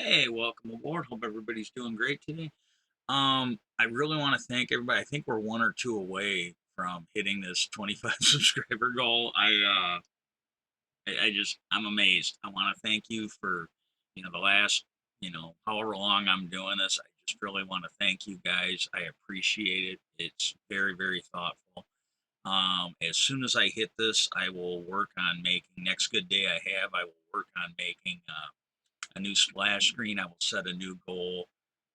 Hey, welcome aboard. Hope everybody's doing great today. I really want to thank everybody. I think we're one or two away from hitting this 25 subscriber goal. I'm amazed. I want to thank you for, the last, however long I'm doing this. I just really want to thank you guys. I appreciate it. It's very, very thoughtful. As soon as I hit this, I will work on making next good day I have. I will work on making a new splash screen. I will set a new goal.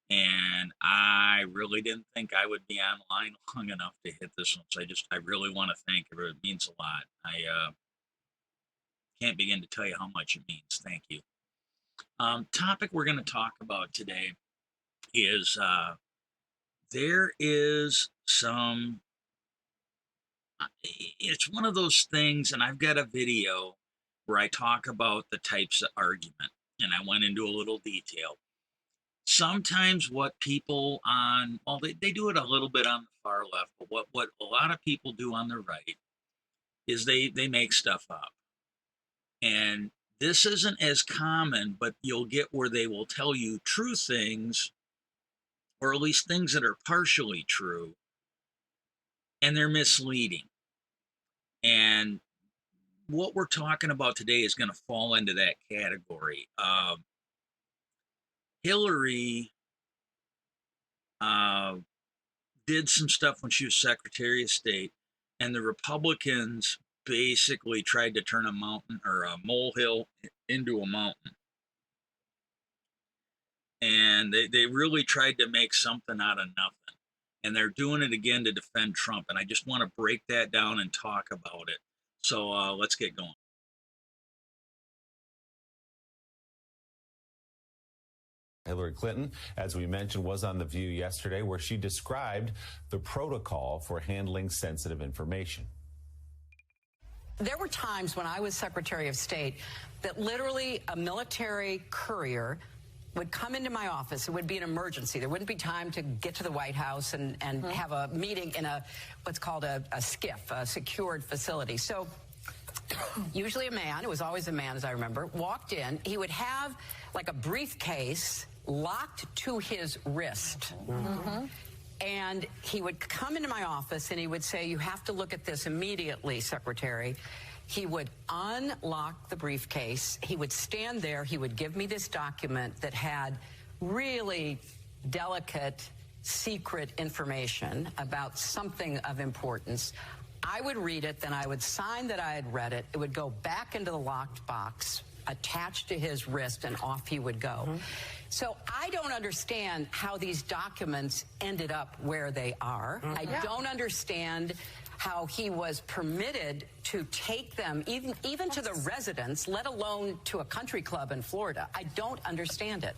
And I really didn't think I would be online long enough to hit this one. So I really want to thank you. It means a lot. I can't begin to tell you how much it means. Thank you. Topic we're going to talk about today is there is some, it's one of those things, and I've got a video where I talk about the types of argument, and I went into a little detail. Sometimes what people on, well, they do it a little bit on the far left, but what a lot of people do on the right is they make stuff up. And this isn't as common, but you'll get where they will tell you true things, or at least things that are partially true, and they're misleading. And what we're talking about today is going to fall into that category. Hillary uh, did some stuff when she was Secretary of State, and the Republicans basically tried to turn a mountain or a molehill into a mountain. And they really tried to make something out of nothing. And they're doing it again to defend Trump. And I just want to break that down and talk about it. So let's get going. Hillary Clinton, as we mentioned, was on The View yesterday, where she described the protocol for handling sensitive information. There were times when I was Secretary of State that literally a military courier would come into my office. It would be an emergency. There wouldn't be time to get to the White House and have a meeting in what's called a SCIF, a secured facility. So usually a man, it was always a man as I remember, walked in. He would have like a briefcase locked to his wrist. And he would come into my office and he would say, "You have to look at this immediately, Secretary." He would unlock the briefcase. He would stand there. He would give me this document that had really delicate, secret information about something of importance. I would read it, then I would sign that I had read it. It would go back into the locked box, attached to his wrist, and off he would go. So I don't understand how these documents ended up where they are. I don't understand how he was permitted to take them even to the residence, let alone to a country club in Florida. I don't understand it.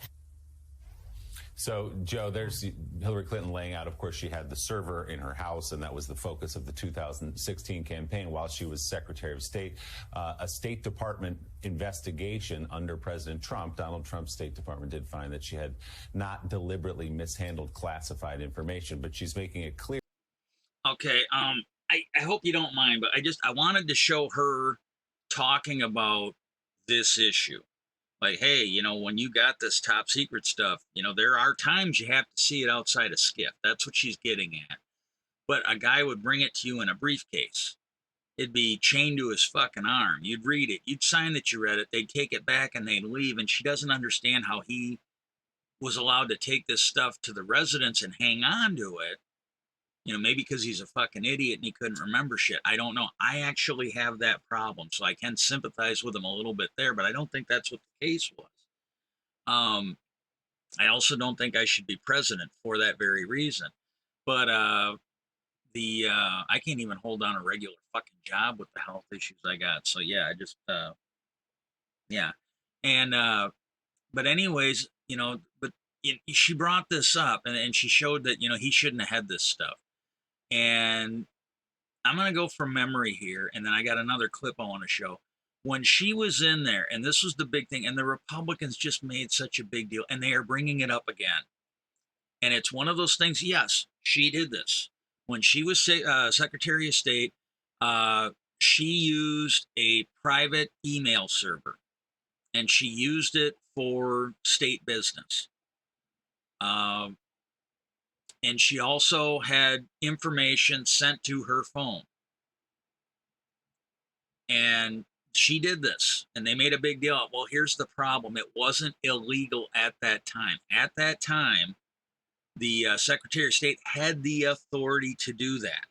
So, Joe, there's Hillary Clinton laying out, of course, she had the server in her house, and that was the focus of the 2016 campaign while she was Secretary of State. A State Department investigation under President Trump, Donald Trump's State Department did find that she had not deliberately mishandled classified information, but she's making it clear. Okay, I hope you don't mind, but I wanted to show her talking about this issue. Like, hey, when you got this top secret stuff, there are times you have to see it outside a SCIF. That's what she's getting at. But a guy would bring it to you in a briefcase. It'd be chained to his fucking arm. You'd read it. You'd sign that you read it. They'd take it back and they'd leave. And she doesn't understand how he was allowed to take this stuff to the residence and hang on to it. Maybe because he's a fucking idiot and he couldn't remember shit. I don't know. I actually have that problem, so I can sympathize with him a little bit there, but I don't think that's what the case was. I also don't think I should be president for that very reason. But I can't even hold down a regular fucking job with the health issues I got. So yeah, yeah. And but anyways, but she brought this up and she showed that he shouldn't have had this stuff. And I'm going to go from memory here, and then I got another clip I want to show. When she was in there, and this was the big thing, and the Republicans just made such a big deal, and they are bringing it up again. And it's one of those things, yes, she did this. When she was Secretary of State, she used a private email server. and she used it for state business. Um, and she also had information sent to her phone. And she did this, and they made a big deal. Well, here's the problem: it wasn't illegal at that time. At that time, the Secretary of State had the authority to do that.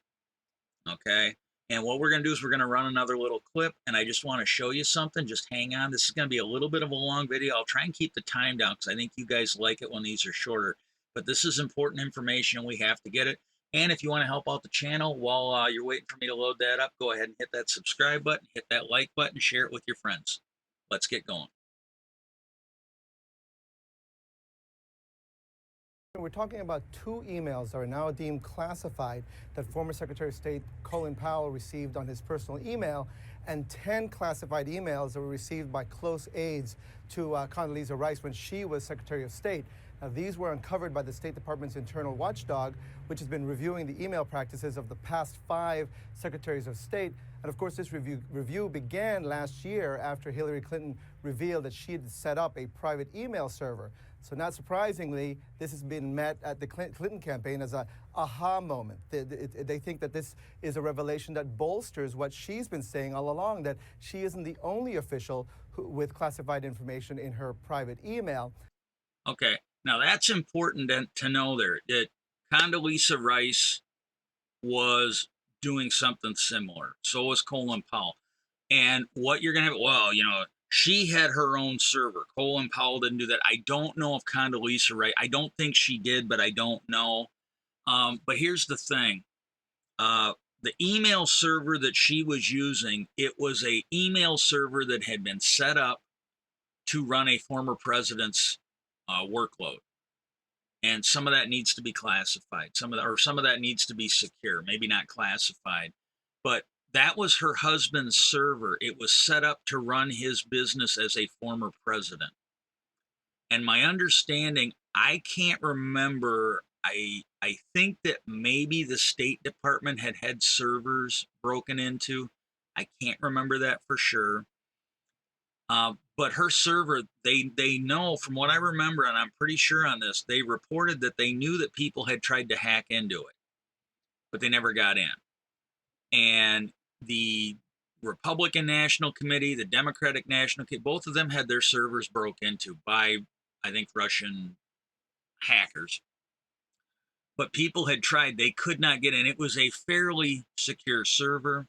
Okay. And what we're going to do is we're going to run another little clip, and I just want to show you something. Just hang on. This is going to be a little bit of a long video. I'll try and keep the time down because I think you guys like it when these are shorter. But this is important information, and we have to get it. And if you want to help out the channel while you're waiting for me to load that up, go ahead and hit that subscribe button, hit that like button, share it with your friends. Let's get going. We're talking about 2 emails that are now deemed classified that former Secretary of State Colin Powell received on his personal email, and 10 classified emails that were received by close aides to Condoleezza Rice when she was Secretary of State. Now, these were uncovered by the State Department's internal watchdog, which has been reviewing the email practices of the past 5 Secretaries of State. And of course, this review began last year after Hillary Clinton revealed that she had set up a private email server. So not surprisingly, this has been met at the Clinton campaign as a aha moment. They think that this is a revelation that bolsters what she's been saying all along, that she isn't the only official with classified information in her private email. Okay. Now, that's important to know there that Condoleezza Rice was doing something similar. So was Colin Powell. And what you're going to have, well, she had her own server. Colin Powell didn't do that. I don't know if Condoleezza Rice, I don't think she did, but I don't know. But here's the thing. The email server that she was using, it was a email server that had been set up to run a former president's workload. And some of that needs to be classified. Some of that needs to be secure, maybe not classified. But that was her husband's server. It was set up to run his business as a former president. And my understanding, I can't remember, I think that maybe the State Department had servers broken into. I can't remember that for sure. But her server, they know, from what I remember, and I'm pretty sure on this, they reported that they knew that people had tried to hack into it, but they never got in. And the Republican National Committee, the Democratic National Committee, both of them had their servers broke into by, I think, Russian hackers. But people had tried, they could not get in. It was a fairly secure server.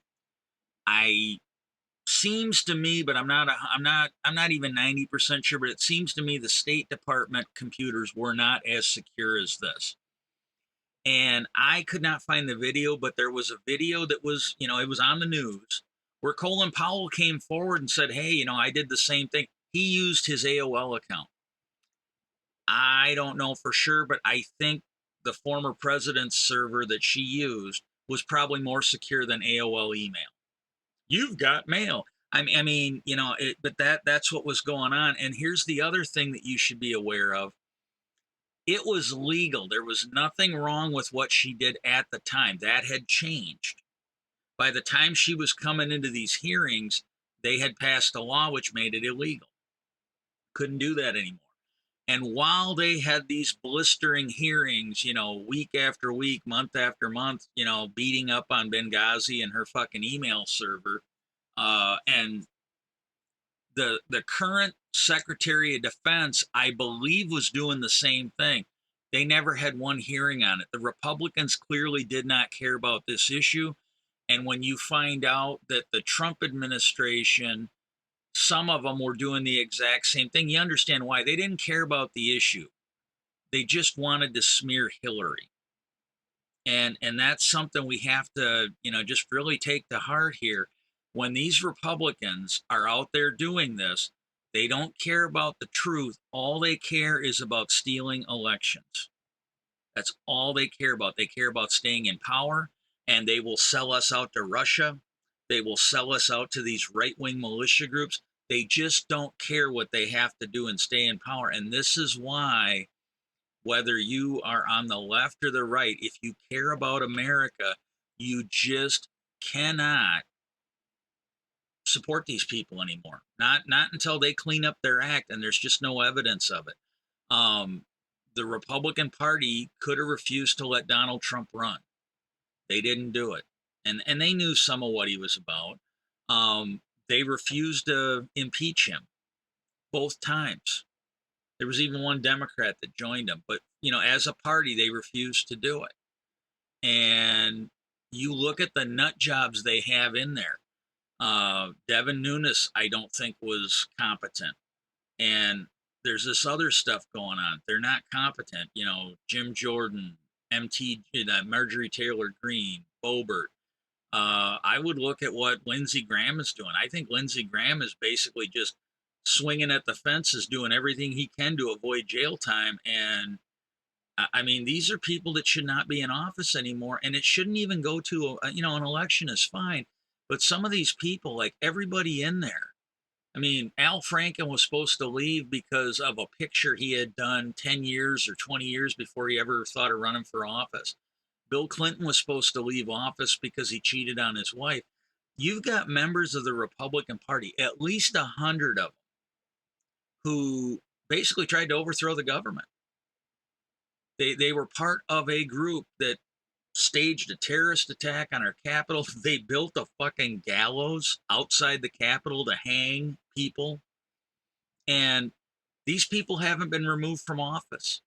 Seems to me, but I'm not even 90% sure, but it seems to me the State Department computers were not as secure as this. And I could not find the video, but there was a video that was, it was on the news where Colin Powell came forward and said, hey, I did the same thing. He used his AOL account. I don't know for sure, but I think the former president's server that she used was probably more secure than AOL email. You've got mail. I mean, but that's what was going on. And here's the other thing that you should be aware of. It was legal. There was nothing wrong with what she did at the time. That had changed. By the time she was coming into these hearings, they had passed a law which made it illegal. Couldn't do that anymore. And while they had these blistering hearings, week after week, month after month, beating up on Benghazi and her fucking email server, and the current Secretary of Defense, I believe, was doing the same thing. They never had one hearing on it. The Republicans clearly did not care about this issue. And when you find out that the Trump administration, some of them were doing the exact same thing, you understand why. They didn't care about the issue. They just wanted to smear Hillary. And that's something we have to, just really take to heart here. When these Republicans are out there doing this, they don't care about the truth. All they care is about stealing elections. That's all they care about. They care about staying in power, and they will sell us out to Russia. They will sell us out to these right-wing militia groups. They just don't care what they have to do and stay in power. And this is why, whether you are on the left or the right, if you care about America, you just cannot support these people anymore. Not until they clean up their act, and there's just no evidence of it. The Republican Party could have refused to let Donald Trump run. They didn't do it, and they knew some of what he was about. They refused to impeach him both times. There was even one Democrat that joined him, but as a party, they refused to do it. And you look at the nut jobs they have in there. Devin Nunes, I don't think was competent, and there's this other stuff going on. They're not competent. Jim Jordan, Marjorie Taylor Greene, Boebert. I would look at what Lindsey Graham is doing. I think Lindsey Graham is basically just swinging at the fences, doing everything he can to avoid jail time. And I mean, these are people that should not be in office anymore, and it shouldn't even go to an election is fine, but some of these people, like everybody in there. I mean, Al Franken was supposed to leave because of a picture he had done 10 years or 20 years before he ever thought of running for office. Bill Clinton was supposed to leave office because he cheated on his wife. You've got members of the Republican Party, at least 100 of them, who basically tried to overthrow the government. They were part of a group that staged a terrorist attack on our Capitol. They built a fucking gallows outside the Capitol to hang people. And these people haven't been removed from office.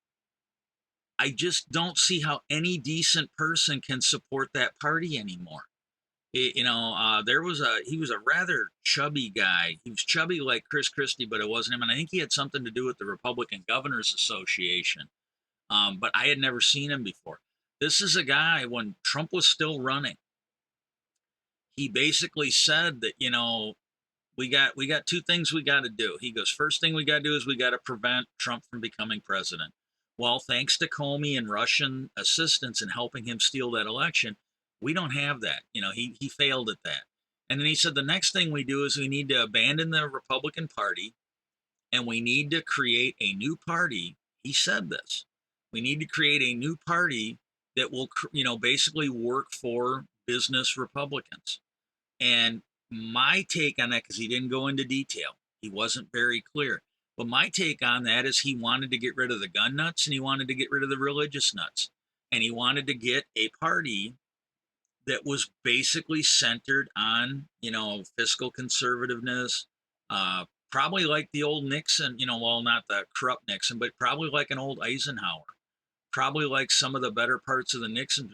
I just don't see how any decent person can support that party anymore. He was a rather chubby guy. He was chubby like Chris Christie, but it wasn't him. And I think he had something to do with the Republican Governors Association. But I had never seen him before. This is a guy, when Trump was still running, he basically said that, we got two things we got to do. He goes, first thing we got to do is we got to prevent Trump from becoming president. Well, thanks to Comey and Russian assistance in helping him steal that election, we don't have that. He failed at that. And then he said the next thing we do is we need to abandon the Republican Party, and we need to create a new party. He said this. We need to create a new party that will, basically work for business Republicans. And my take on that, because he didn't go into detail, he wasn't very clear. But my take on that is he wanted to get rid of the gun nuts, and he wanted to get rid of the religious nuts. And he wanted to get a party that was basically centered on, fiscal conservativeness, probably like the old Nixon, well, not the corrupt Nixon, but probably like an old Eisenhower, probably like some of the better parts of the Nixon.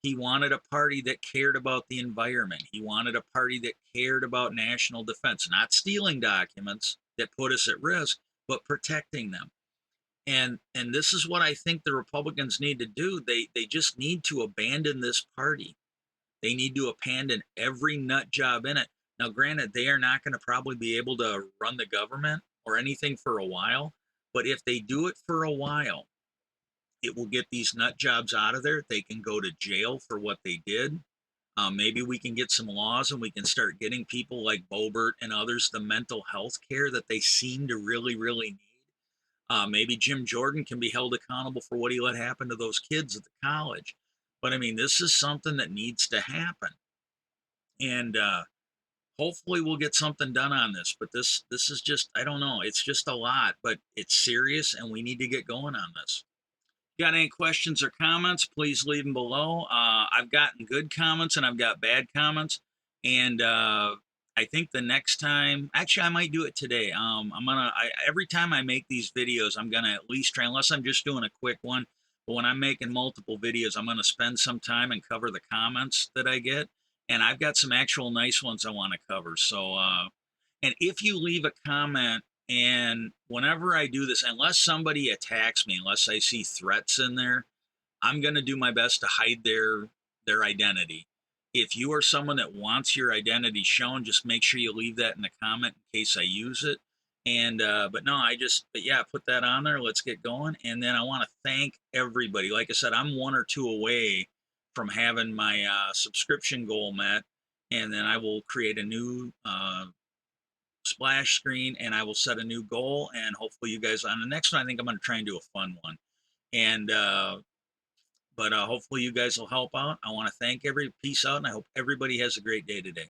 He wanted a party that cared about the environment. He wanted a party that cared about national defense, not stealing documents that put us at risk, but protecting them. And this is what I think the Republicans need to do. They just need to abandon this party. They need to abandon every nut job in it. Now, granted, they are not going to probably be able to run the government or anything for a while, but if they do it for a while, it will get these nut jobs out of there. They can go to jail for what they did. Maybe we can get some laws, and we can start getting people like Boebert and others the mental health care that they seem to really, really need. Maybe Jim Jordan can be held accountable for what he let happen to those kids at the college. But I mean, this is something that needs to happen. And hopefully we'll get something done on this. But this is just, I don't know, it's just a lot, but it's serious, and we need to get going on this. Got any questions or comments, please leave them below. I've gotten good comments and I've got bad comments. And I think the next time, actually, I might do it today. Every time I make these videos, I'm going to at least try, unless I'm just doing a quick one. But when I'm making multiple videos, I'm going to spend some time and cover the comments that I get. And I've got some actual nice ones I want to cover. So, and if you leave a comment, and whenever I do this, unless somebody attacks me, unless I see threats in there, I'm going to do my best to hide their identity. If you are someone that wants your identity shown, just make sure you leave that in the comment in case I use it. And but yeah, put that on there. Let's get going. And then I want to thank everybody. Like I said, I'm 1 or 2 away from having my subscription goal met, and then I will create a new splash screen, and I will set a new goal, and hopefully you guys on the next one, I think I'm going to try and do a fun one. And but hopefully you guys will help out. I want to thank peace out, and I hope everybody has a great day today.